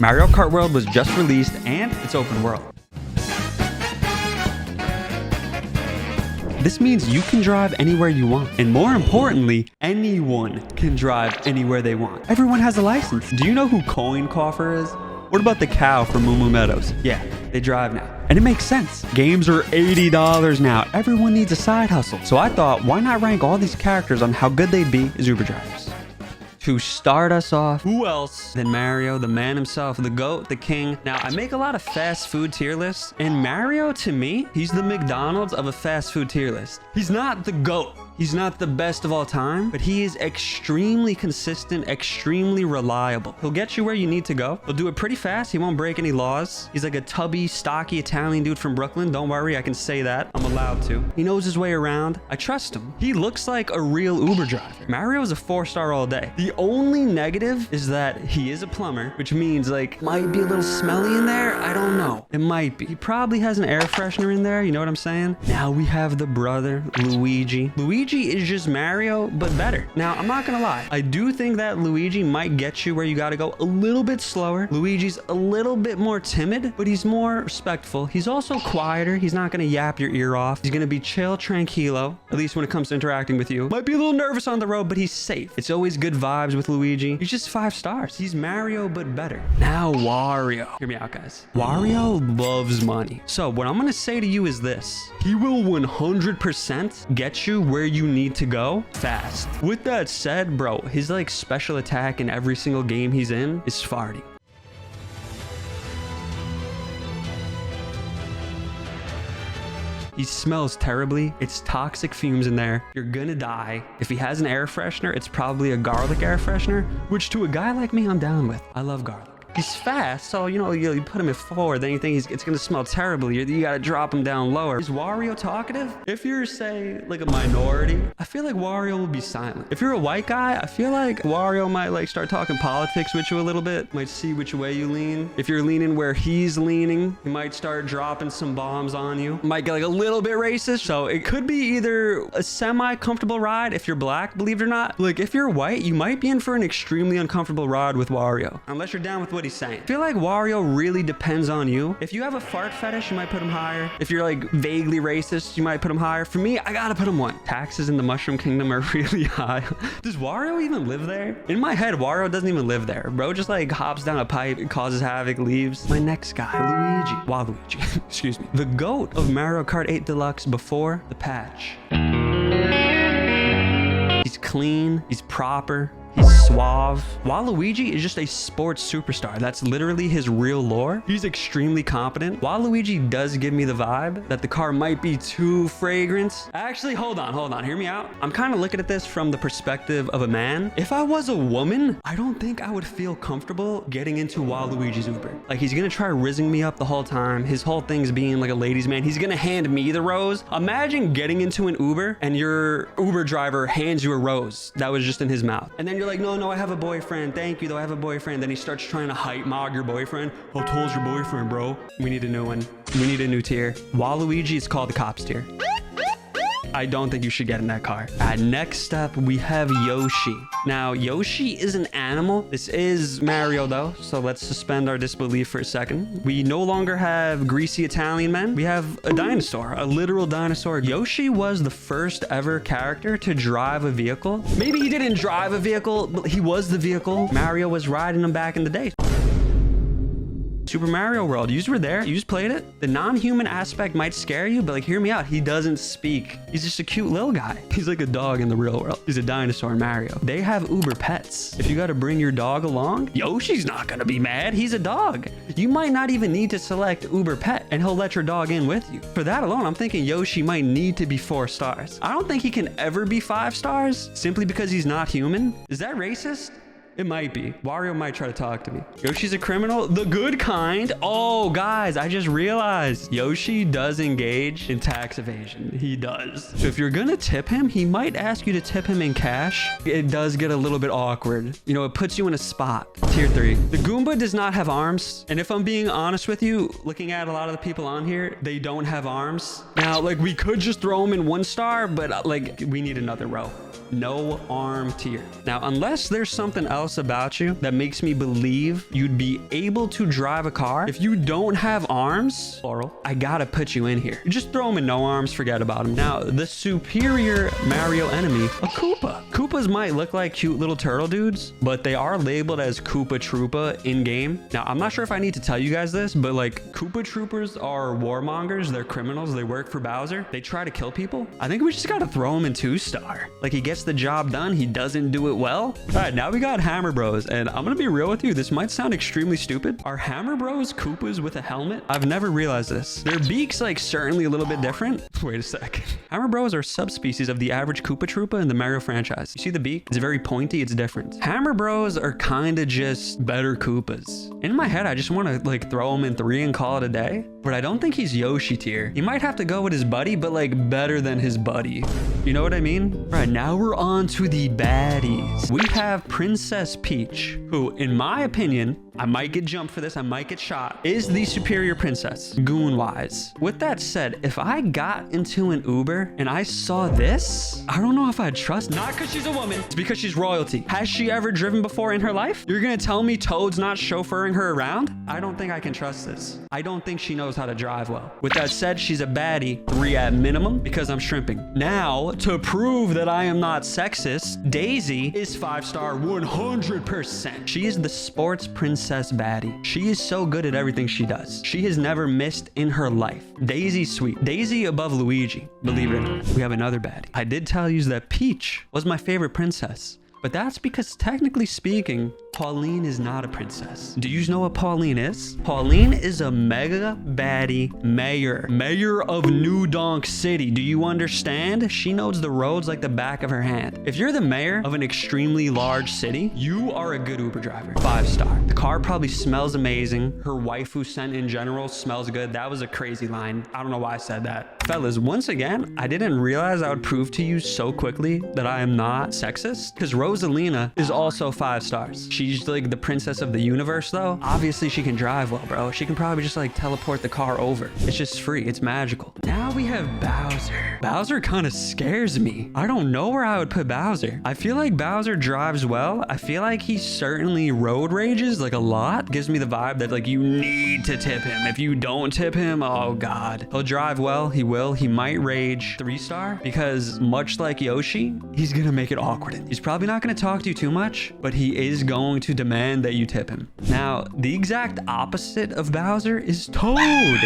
Mario Kart World was just released and it's open world. This means you can drive anywhere you want. And more importantly, anyone can drive anywhere they want. Everyone has a license. Do you know who Coin Coffer is? What about the cow from Moo Moo Meadows? Yeah, they drive now. And it makes sense. Games are $80 now. Everyone needs a side hustle. So I thought, why not rank all these characters on how good they'd be as Uber drivers? To start us off, who else than Mario, the man himself, the GOAT, the king. Now, I make a lot of fast food tier lists, and Mario, to me, he's the McDonald's of a fast food tier list. He's not the GOAT. He's not the best of all time, but he is extremely consistent, extremely reliable. He'll get you where you need to go. He'll do it pretty fast. He won't break any laws. He's like a tubby, stocky Italian dude from Brooklyn. Don't worry, I can say that. I'm allowed to. He knows his way around. I trust him. He looks like a real Uber driver. Mario is a 4-star all day. The only negative is that he is a plumber, which means like might be a little smelly in there. I don't know. It might be. He probably has an air freshener in there. You know what I'm saying? Now we have the brother, Luigi. Luigi is just Mario, but better. Now, I'm not gonna lie. I do think that Luigi might get you where you gotta go a little bit slower. Luigi's a little bit more timid, but he's more respectful. He's also quieter. He's not gonna yap your ear off. He's gonna be chill, tranquilo, at least when it comes to interacting with you. Might be a little nervous on the road, but he's safe. It's always good vibes with Luigi. He's just 5 stars. He's Mario, but better. Now, Wario. Hear me out, guys. Wario loves money. So what I'm gonna say to you is this. He will 100% get you where you need to go fast. With that said, bro, his like special attack in every single game he's in is farting. He smells terribly. It's toxic fumes in there. You're gonna die. If he has an air freshener, it's probably a garlic air freshener, which to a guy like me, I'm down with. I love garlic. He's fast, so you know, you put him at 4, then you think it's gonna smell terrible. You gotta drop him down lower. Is Wario talkative? If you're, say, like a minority, I feel like Wario will be silent. If you're a white guy, I feel like Wario might like start talking politics with you a little bit, might see which way you lean. If you're leaning where he's leaning, he might start dropping some bombs on you. Might get like a little bit racist, so it could be either a semi-comfortable ride if you're black, believe it or not. Like if you're white, you might be in for an extremely uncomfortable ride with Wario, unless you're down with what he's saying. I feel like Wario really depends on you. If you have a fart fetish, you might put him higher. If you're like vaguely racist, you might put him higher. For me, I gotta put him 1. Taxes in the Mushroom Kingdom are really high. Does Wario even live there? In my head, Wario doesn't even live there. Bro just like hops down a pipe, causes havoc, leaves. My next guy, Luigi. Waluigi, excuse me. The GOAT of Mario Kart 8 Deluxe before the patch. He's clean, he's proper. He's suave. Waluigi is just a sports superstar. That's literally his real lore. He's extremely competent. Waluigi does give me the vibe that the car might be too fragrant. Actually, hold on. Hear me out. I'm kind of looking at this from the perspective of a man. If I was a woman, I don't think I would feel comfortable getting into Waluigi's Uber. Like he's gonna try rizzing me up the whole time. His whole thing's being like a ladies' man. He's gonna hand me the rose. Imagine getting into an Uber and your Uber driver hands you a rose that was just in his mouth. And then you're like, no, I have a boyfriend. Thank you, though. I have a boyfriend. Then he starts trying to hype mog your boyfriend. How tall's your boyfriend, bro? We need a new one. We need a new tier. Waluigi is called the cops tier. I don't think you should get in that car. Next up, we have Yoshi. Now, Yoshi is an animal. This is Mario, though, so let's suspend our disbelief for a second. We no longer have greasy Italian men. We have a dinosaur, a literal dinosaur. Yoshi was the first ever character to drive a vehicle. Maybe he didn't drive a vehicle, but he was the vehicle. Mario was riding him back in the day. Super Mario World, you were there, you played it. The non-human aspect might scare you, but like, hear me out. He doesn't speak. He's just a cute little guy. He's like a dog in the real world. He's a dinosaur in Mario. They have Uber pets. If you got to bring your dog along, Yoshi's not gonna be mad. He's a dog. You might not even need to select Uber pet and he'll let your dog in with you. For that alone, I'm thinking Yoshi might need to be 4 stars. I don't think he can ever be 5 stars simply because he's not human. Is that racist? It might be. Wario might try to talk to me. Yoshi's a criminal? The good kind? Oh, guys, I just realized Yoshi does engage in tax evasion. He does. So if you're gonna tip him, he might ask you to tip him in cash. It does get a little bit awkward. You know, it puts you in a spot. Tier 3. The Goomba does not have arms. And if I'm being honest with you, looking at a lot of the people on here, they don't have arms. Now, like, we could just throw him in 1 star, but like, we need another row. no arm tier. Now, unless there's something else about you that makes me believe you'd be able to drive a car, if you don't have arms, plural, I gotta put you in here. You just throw them in no arms, forget about them. Now, the superior Mario enemy, a Koopa. Koopas might look like cute little turtle dudes, but they are labeled as Koopa Troopa in game. Now, I'm not sure if I need to tell you guys this, but like Koopa Troopers are warmongers. They're criminals. They work for Bowser. They try to kill people. I think we just gotta throw him in 2-star. Like, he gets the job done. He doesn't do it well. All right, now we got Hammer Bros, and I'm gonna be real with you. This might sound extremely stupid. Are Hammer Bros Koopas with a helmet? I've never realized this. Their beak's like certainly a little bit different. Wait a sec. Hammer Bros are subspecies of the average Koopa Troopa in the Mario franchise. You see the beak? It's very pointy. It's different. Hammer Bros are kind of just better Koopas. In my head, I just want to like throw him in 3 and call it a day. But I don't think he's Yoshi tier. He might have to go with his buddy, but like better than his buddy. You know what I mean? All right, now we're on to the baddies. We have Princess Peach, who, in my opinion, I might get jumped for this, I might get shot, is the superior princess, goon-wise. With that said, if I got into an Uber and I saw this, I don't know if I'd trust. Not because she's a woman, it's because she's royalty. Has she ever driven before in her life? You're gonna tell me Toad's not chauffeuring her around? I don't think I can trust this. I don't think she knows how to drive well. With that said, she's a baddie, 3 at minimum, because I'm shrimping. Now, to prove that I am not sexist, Daisy is 5-star 100%. She is the sports princess baddie. She is so good at everything she does. She has never missed in her life. Daisy's sweet. Daisy above Luigi, believe it or not. We have another baddie. I did tell you that Peach was my favorite princess, but that's because technically speaking, Pauline is not a princess. Do you know what Pauline is? Pauline is a mega baddie mayor of New Donk City. Do you understand? She knows the roads like the back of her hand. If you're the mayor of an extremely large city, you are a good Uber driver. 5-star. The car probably smells amazing. Her waifu scent in general smells good. That was a crazy line. I don't know why I said that. Fellas, once again, I didn't realize I would prove to you so quickly that I am not sexist, because Rosalina is also 5 stars. She's like the princess of the universe though. Obviously she can drive well, bro. She can probably just like teleport the car over. It's just free. It's magical. Now we have Bowser. Bowser kind of scares me. I don't know where I would put Bowser. I feel like Bowser drives well. I feel like he certainly road rages like a lot. Gives me the vibe that like you need to tip him. If you don't tip him, oh God. He'll drive well. He will. He might rage. 3-star because much like Yoshi, he's gonna make it awkward. He's probably not gonna talk to you too much, but he is going to demand that you tip him. Now, the exact opposite of Bowser is Toad.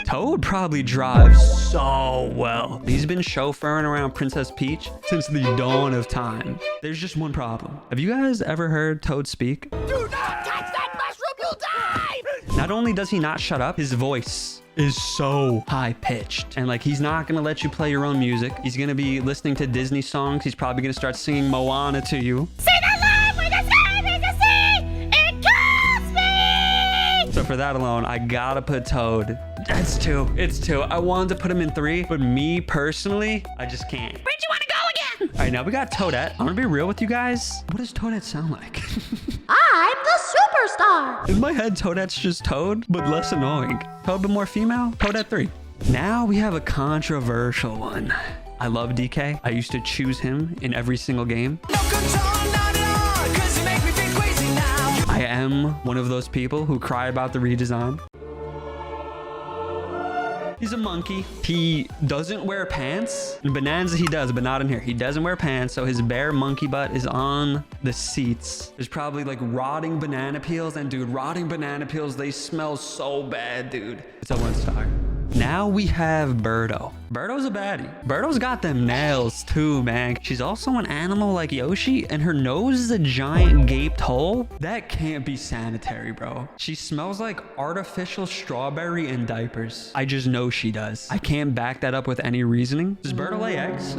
Toad probably drives so well. He's been chauffeuring around Princess Peach since the dawn of time. There's just one problem. Have you guys ever heard Toad speak? Do not touch that mushroom, you'll die! Not only does he not shut up, his voice is so high pitched, and like he's not gonna let you play your own music. He's gonna be listening to Disney songs. He's probably gonna start singing Moana to you. Sing along with the same as the sea! It kills me! So for that alone, I gotta put Toad. That's 2. It's 2. I wanted to put him in 3, but me personally, I just can't. Where'd you want to go again? All right, now we got Toadette. I'm gonna be real with you guys. What does Toadette sound like? I'm the superstar! In my head, Toadette's just Toad, but less annoying. Toad, but more female? Toadette 3. Now we have a controversial one. I love DK. I used to choose him in every single game. No control, not at all, 'cause you make me feel crazy now. I am one of those people who cry about the redesign. He's a monkey. He doesn't wear pants. In Bonanza, he does, but not in here. He doesn't wear pants, so his bare monkey butt is on the seats. There's probably like rotting banana peels, and dude, rotting banana peels, they smell so bad, dude. It's a 1-star. Now we have Birdo. Birdo's a baddie. Birdo's got them nails too, man. She's also an animal like Yoshi, and her nose is a giant gaped hole. That can't be sanitary, bro. She smells like artificial strawberry and diapers. I just know she does. I can't back that up with any reasoning. Does Birdo lay eggs?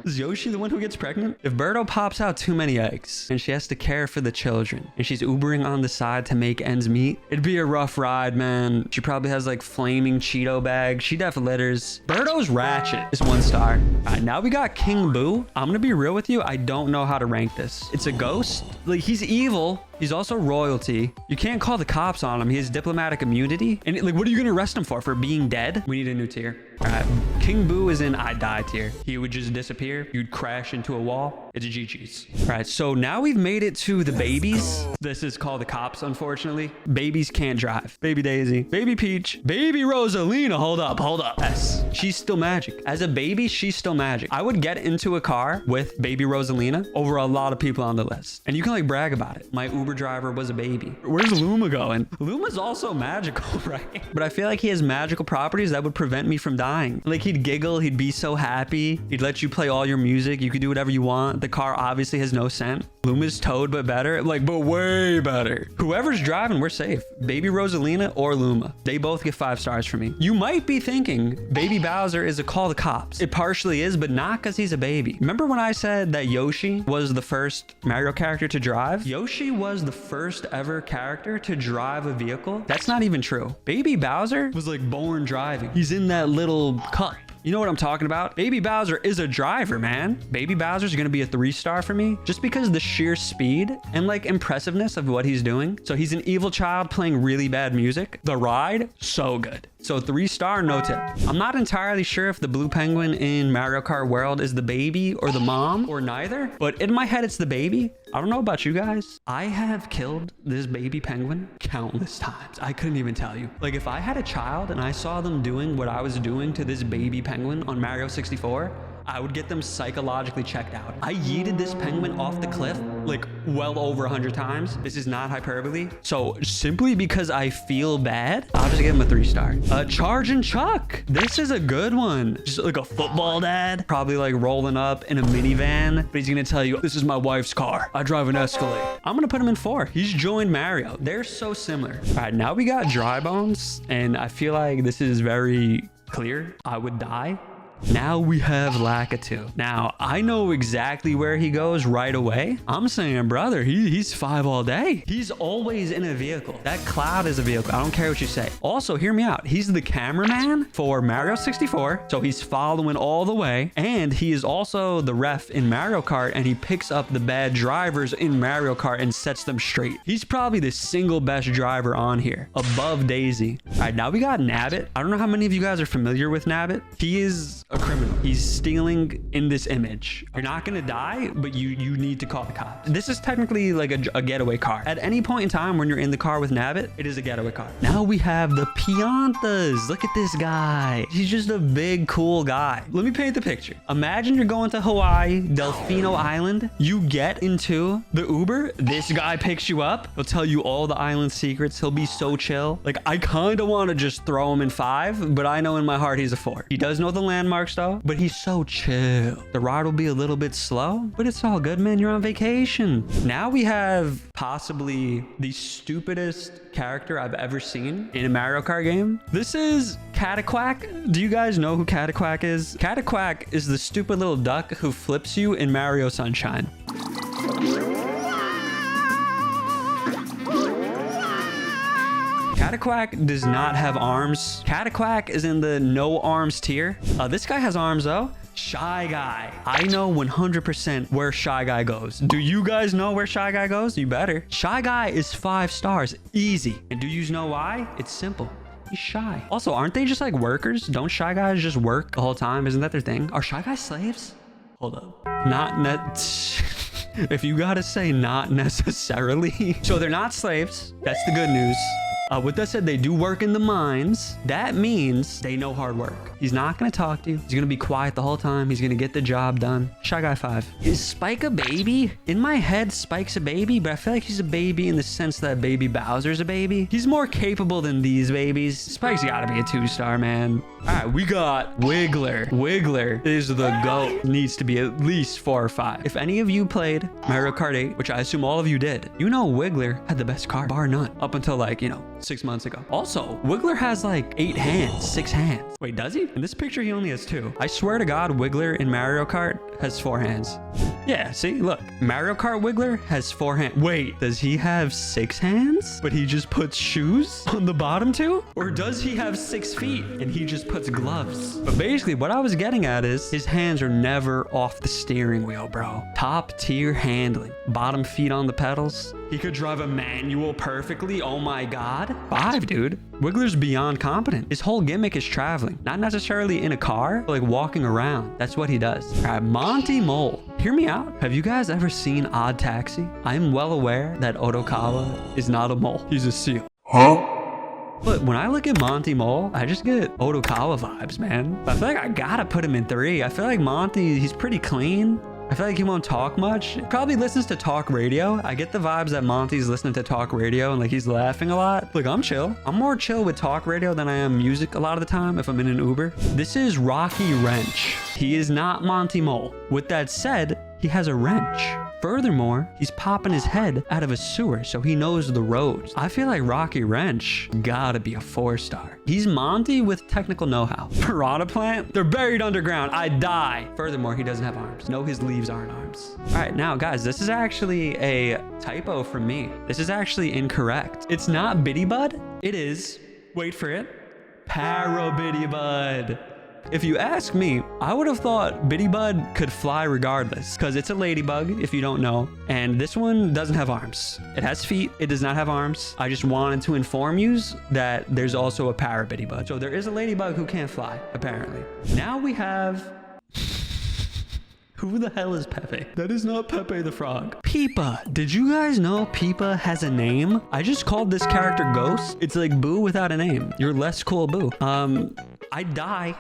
Is Yoshi the one who gets pregnant? If Birdo pops out too many eggs, and she has to care for the children, and she's Ubering on the side to make ends meet, it'd be a rough ride, man. She probably has like flaming Cheeto bag. She def litters. Birdo's ratchet. It's 1-star. All right, now we got King Boo. I'm gonna be real with you. I don't know how to rank this. It's a ghost. Like, he's evil. He's also royalty. You can't call the cops on him. He has diplomatic immunity. And like, what are you gonna arrest him for? For being dead? We need a new tier. All right, King Boo is in I die tier. He would just disappear. You'd crash into a wall. It's GG's. All right, so now we've made it to the babies. This is called the cops, unfortunately. Babies can't drive. Baby Daisy, Baby Peach, Baby Rosalina. Hold up. Yes, she's still magic. As a baby, she's still magic. I would get into a car with Baby Rosalina over a lot of people on the list. And you can like brag about it. My Uber driver was a baby. Where's Luma going? Luma's also magical, right? But I feel like he has magical properties that would prevent me from dying. Like he'd giggle, he'd be so happy. He'd let you play all your music. You could do whatever you want. The car obviously has no scent. Luma's towed, but better. Like, but way better. Whoever's driving, we're safe. Baby Rosalina or Luma. They both get 5 stars for me. You might be thinking Baby Bowser is a call the cops. It partially is, but not because he's a baby. Remember when I said that Yoshi was the first Mario character to drive? Yoshi was the first ever character to drive a vehicle. That's not even true. Baby Bowser was like born driving. He's in that little cup. You know what I'm talking about? Baby Bowser is a driver, man. Baby Bowser's gonna be a 3-star for me just because of the sheer speed and like impressiveness of what he's doing. So he's an evil child playing really bad music. The ride, so good. So 3-star, no tip. I'm not entirely sure if the blue penguin in Mario Kart World is the baby or the mom or neither, but in my head, it's the baby. I don't know about you guys. I have killed this baby penguin countless times. I couldn't even tell you. Like if I had a child and I saw them doing what I was doing to this baby penguin on Mario 64, I would get them psychologically checked out. I yeeted this penguin off the cliff like well over 100 times. This is not hyperbole. So simply because I feel bad, I'll just give him a 3-star. Charge and Chuck. This is a good one. Just like a football dad, probably like rolling up in a minivan, but he's gonna tell you, this is my wife's car. I drive an Escalade. I'm gonna put him in 4. He's joined Mario. They're so similar. All right, now we got Dry Bones, and I feel like this is very clear. I would die. Now we have Lakitu. Now, I know exactly where he goes right away. I'm saying, brother, he's 5 all day. He's always in a vehicle. That Cloud is a vehicle. I don't care what you say. Also, hear me out. He's the cameraman for Mario 64. So he's following all the way. And he is also the ref in Mario Kart. And he picks up the bad drivers in Mario Kart and sets them straight. He's probably the single best driver on here, above Daisy. All right, now we got Nabbit. I don't know how many of you guys are familiar with Nabbit. He is a criminal. He's stealing in this image. You're not gonna die, but you need to call the cops. This is technically like a getaway car. At any point in time when you're in the car with Nabbit, it is a getaway car. Now we have the Piantas. Look at this guy. He's just a big, cool guy. Let me paint the picture. Imagine you're going to Hawaii, Delfino Island. You get into the Uber. This guy picks you up. He'll tell you all the island secrets. He'll be so chill. Like, I kind of want to just throw him in 5, but I know in my heart he's a 4. He does know the landmarks though, but he's so chill. The ride will be a little bit slow, but it's all good, man. You're on vacation. Now we have possibly the stupidest character I've ever seen in a Mario Kart game. This is Cataquack. Do you guys know who Cataquack is? Cataquack is the stupid little duck who flips you in Mario Sunshine. Cataquack does not have arms. Cataquack is in the no arms tier. This guy has arms though. Shy Guy. I know 100% where Shy Guy goes. Do you guys know where Shy Guy goes? You better. Shy Guy is 5 stars. Easy. And do you know why? It's simple. He's shy. Also, aren't they just like workers? Don't Shy Guys just work the whole time? Isn't that their thing? Are Shy Guys slaves? Hold up. Not net. If you gotta say not necessarily. So they're not slaves. That's the good news. With that said, they do work in the mines. That means they know hard work. He's not going to talk to you. He's going to be quiet the whole time. He's going to get the job done. Shy Guy 5. Is Spike a baby? In my head, Spike's a baby, but I feel like he's a baby in the sense that Baby Bowser's a baby. He's more capable than these babies. Spike's got to be a 2-star, man. All right, we got Wiggler. Wiggler is the GOAT. Needs to be at least 4 or 5. If any of you played Mario Kart 8, which I assume all of you did, you know Wiggler had the best car, bar none, up until like, 6 months ago. Also, Wiggler has like 8 hands, 6 hands. Wait, does he? In this picture, he only has 2. I swear to God, Wiggler in Mario Kart has 4 hands. Yeah, see, look. Mario Kart Wiggler has 4 hands. Wait, does he have 6 hands? But he just puts shoes on the bottom 2? Or does he have 6 feet and he just puts gloves? But basically, what I was getting at is his hands are never off the steering wheel, bro. Top tier handling. Bottom feet on the pedals. He could drive a manual perfectly. Oh my God. 5, dude. Wiggler's beyond competent. His whole gimmick is traveling. Not necessarily in a car, but like walking around. That's what he does. All right, Monty Mole. Hear me out. Have you guys ever seen Odd Taxi? I'm well aware that Otokawa is not a mole. He's a seal. But when I look at Monty Mole, I just get Otokawa vibes, man. I feel like I gotta put him in 3. I feel like Monty, he's pretty clean. I feel like he won't talk much. Probably listens to talk radio. I get the vibes that Monty's listening to talk radio and like he's laughing a lot. Like, I'm chill. I'm more chill with talk radio than I am music a lot of the time if I'm in an Uber. This is Rocky Wrench. He is not Monty Mole. With that said, he has a wrench. Furthermore, he's popping his head out of a sewer, so he knows the roads. I feel like Rocky Wrench gotta be a 4-star. He's Monty with technical know-how. Piranha Plant? They're buried underground. I die. Furthermore, he doesn't have arms. No, his leaves aren't arms. All right, now guys, this is actually a typo from me. This is actually incorrect. It's not Bitty Bud. It is, wait for it, Parabitty Bud. If you ask me, I would have thought Bitty Bud could fly regardless, because it's a ladybug, if you don't know, and this one doesn't have arms. It has feet, it does not have arms. I just wanted to inform you that there's also a Parabitty Bud. So there is a ladybug who can't fly, apparently. Now we have... Who the hell is Pepe? That is not Pepe the Frog. Peepa. Did you guys know Peepa has a name? I just called this character Ghost. It's like Boo without a name. You're less cool, Boo. I die.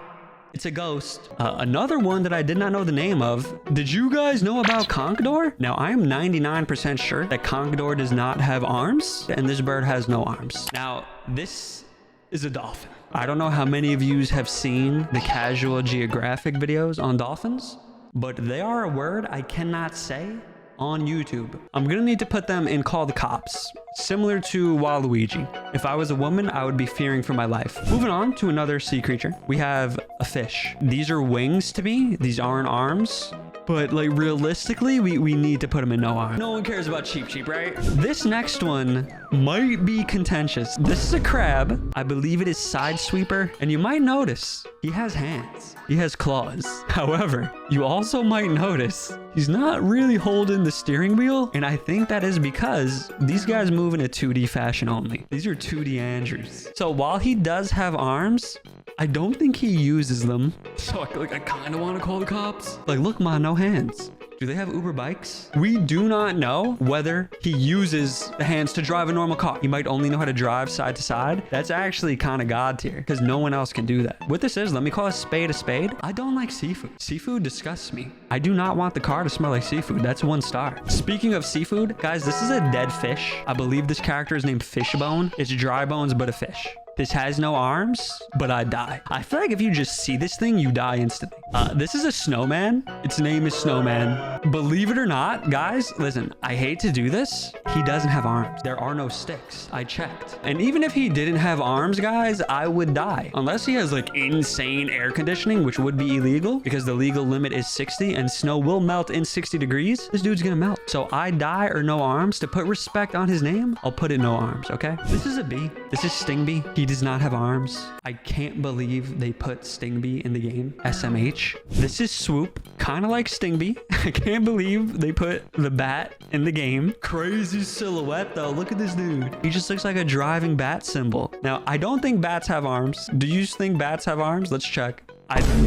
It's a ghost. Another one that I did not know the name of. Did you guys know about Conkedor? Now, I am 99% sure that Conkedor does not have arms, and this bird has no arms. Now, this is a dolphin. I don't know how many of you have seen the Casual Geographic videos on dolphins, but they are a word I cannot say on YouTube. I'm gonna need to put them in Call the Cops, similar to Waluigi. If I was a woman, I would be fearing for my life. Moving on to another sea creature. We have a fish. These are wings to me. These aren't arms. But like realistically, we need to put them in no arm. No one cares about Cheep, right? This next one might be contentious. This is a crab. I believe it is Sidesweeper. And you might notice he has hands. He has claws. However, you also might notice he's not really holding the steering wheel. And I think that is because these guys move in a 2D fashion only. These are 2D Andrews. So while he does have arms, I don't think he uses them. So I kind of want to call the cops. Like, look, ma, no hands. Do they have Uber bikes? We do not know whether he uses the hands to drive a normal car. He might only know how to drive side to side. That's actually kind of God tier because no one else can do that. What this is, let me call a spade a spade. I don't like seafood. Seafood disgusts me. I do not want the car to smell like seafood. That's 1 star. Speaking of seafood, guys, this is a dead fish. I believe this character is named Fishbone. It's dry bones, but a fish. This has no arms, but I die. I feel like if you just see this thing, you die instantly. This is a snowman. Its name is Snowman. Believe it or not, guys, listen, I hate to do this. He doesn't have arms. There are no sticks. I checked. And even if he didn't have arms, guys, I would die. Unless he has like insane air conditioning, which would be illegal because the legal limit is 60 and snow will melt in 60 degrees. This dude's gonna melt. So I die or no arms. To put respect on his name, I'll put it no arms, okay? This is a bee. This is Stingbee. He does not have arms. I can't believe they put Stingbee in the game. SMH. This is Swoop. Kind of like Stingbee. I can't believe they put the bat in the game. Crazy silhouette though. Look at this dude. He just looks like a driving bat symbol. Now, I don't think bats have arms. Do you think bats have arms? Let's check.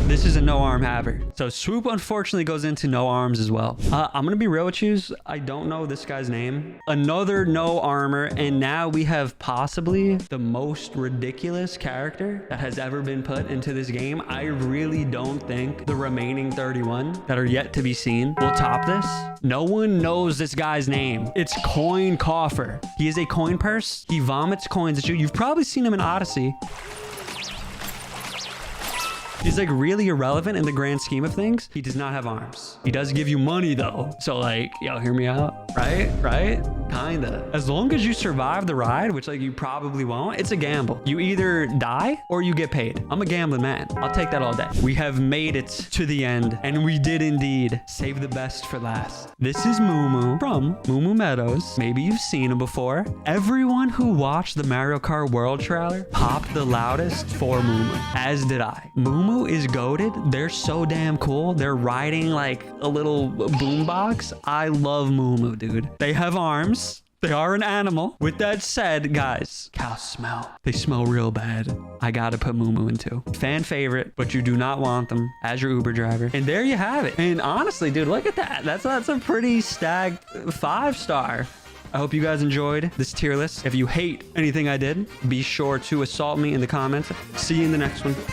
This is a no arm haver. So Swoop unfortunately goes into no arms as well. I'm gonna be real with you. I don't know this guy's name. Another no armor, and now we have possibly the most ridiculous character that has ever been put into this game. I really don't think the remaining 31 that are yet to be seen will top this. No one knows this guy's name. It's Coin Coffer. He is a coin purse. He vomits coins at you. You've probably seen him in Odyssey. He's like really irrelevant in the grand scheme of things. He does not have arms. He does give you money though. So like, yo, hear me out. Right? Kinda. As long as you survive the ride, which like you probably won't, it's a gamble. You either die or you get paid. I'm a gambling man. I'll take that all day. We have made it to the end, and we did indeed save the best for last. This is Moo from Moo Meadows. Maybe you've seen him before. Everyone who watched the Mario Kart World trailer popped the loudest for Moo, as did I. Moo is goated. They're so damn cool. They're riding like a little boombox. I love Moo, dude. They have arms. They are an animal. With that said, guys, cows smell. They smell real bad. I gotta put Moo Moo in too. Fan favorite, but you do not want them as your Uber driver. And there you have it. And honestly, dude, look at that. That's a pretty stacked 5-star. I hope you guys enjoyed this tier list. If you hate anything I did, be sure to assault me in the comments. See you in the next one.